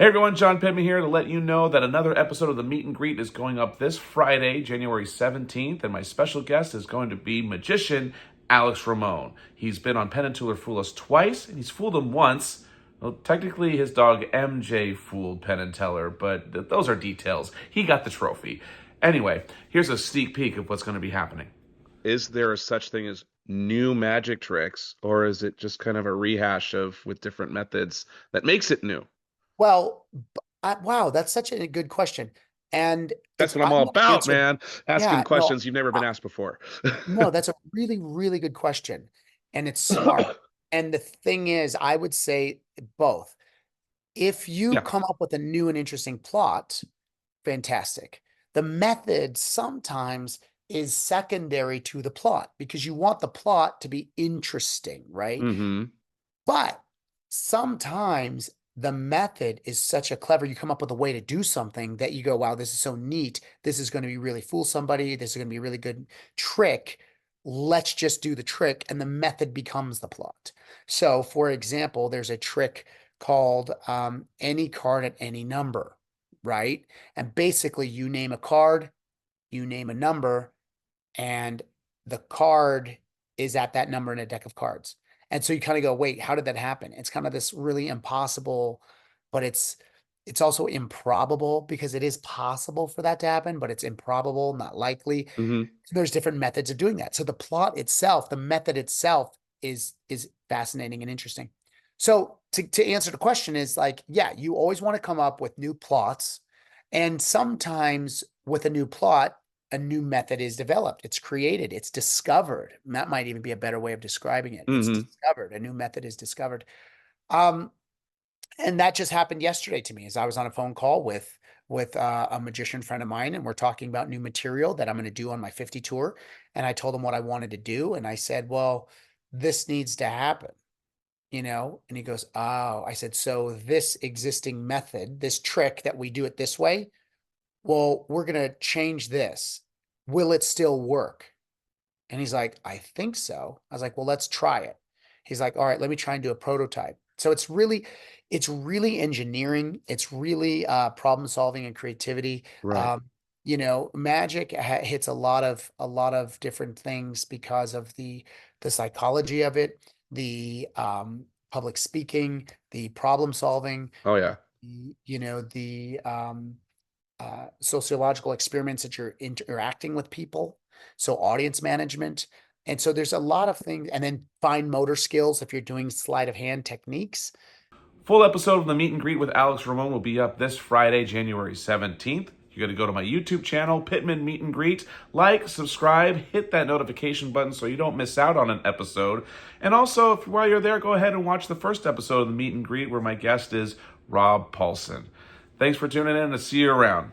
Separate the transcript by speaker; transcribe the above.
Speaker 1: Hey everyone, John Pittman here to let you know that another episode of the Meet and Greet is going up this Friday, January 17th, and my special guest is going to be magician Alex Ramon. He's been on Penn and Teller Fool Us twice, and he's fooled them once. Well, technically his dog MJ fooled Penn and Teller, but those are details. He got the trophy. Anyway, here's a sneak peek of what's going to be happening. Is there a such thing as new magic tricks, or is it just kind of a rehash of with different methods that makes it new?
Speaker 2: Well, wow, that's such a good question. And
Speaker 1: That's
Speaker 2: it's
Speaker 1: what I'm
Speaker 2: I'm
Speaker 1: all
Speaker 2: going to
Speaker 1: about,
Speaker 2: answer.
Speaker 1: man. Asking
Speaker 2: Yeah, no,
Speaker 1: questions you've never been asked before.
Speaker 2: no, that's a really, really good question. And it's smart. And the thing is, I would say both. If you
Speaker 1: Yeah.
Speaker 2: come up with a new and interesting plot, fantastic. The method sometimes is secondary to the plot because you want the plot to be interesting, right?
Speaker 1: Mm-hmm.
Speaker 2: But sometimes the method is such a clever, you come up with a way to do something that you go, wow, this is so neat. This is going to be really fool somebody. This is going to be a really good trick. Let's just do the trick. And the method becomes the plot. So, for example, there's a trick called any card at any number, right? And basically, you name a card, you name a number, and the card is at that number in a deck of cards. And so you kind of go, wait, how did that happen? It's kind of this really impossible, but it's also improbable because it is possible for that to happen, but it's improbable, not likely.
Speaker 1: Mm-hmm.
Speaker 2: There's different methods of doing that. So the plot itself, the method itself is fascinating and interesting. So to answer the question is like, yeah, you always want to come up with new plots. And sometimes with a new plot, a new method is developed. It's created. It's discovered. That might even be a better way of describing it. It's
Speaker 1: Mm-hmm.
Speaker 2: discovered. A new method is discovered. Um, and that just happened yesterday to me as I was on a phone call with a magician friend of mine, and we're talking about new material that I'm going to do on my 50 tour. And I told him what I wanted to do, and I said, "Well, this needs to happen." And he goes, "Oh," I said, "So this existing method, this trick that we do it this way, well, we're going to change this. Will it still work?" And he's like, "I think so." I was like, "Well, let's try it." He's like, "All right, let me try and do a prototype." So it's really engineering. It's really problem solving and creativity.
Speaker 1: Right.
Speaker 2: Magic hits a lot of different things because of the psychology of it, the public speaking, the problem solving,
Speaker 1: Oh yeah.
Speaker 2: the sociological experiments that you're interacting with people. So audience management. And so there's a lot of things, and then fine motor skills if you're doing sleight of hand techniques.
Speaker 1: Full episode of the Meet and Greet with Alex Ramon will be up this Friday, January 17th. You're going to go to my YouTube channel, Pittman Meet and Greet. Like, subscribe, hit that notification button so you don't miss out on an episode. And also, while you're there, go ahead and watch the first episode of the Meet and Greet where my guest is Rob Paulson. Thanks for tuning in and see you around.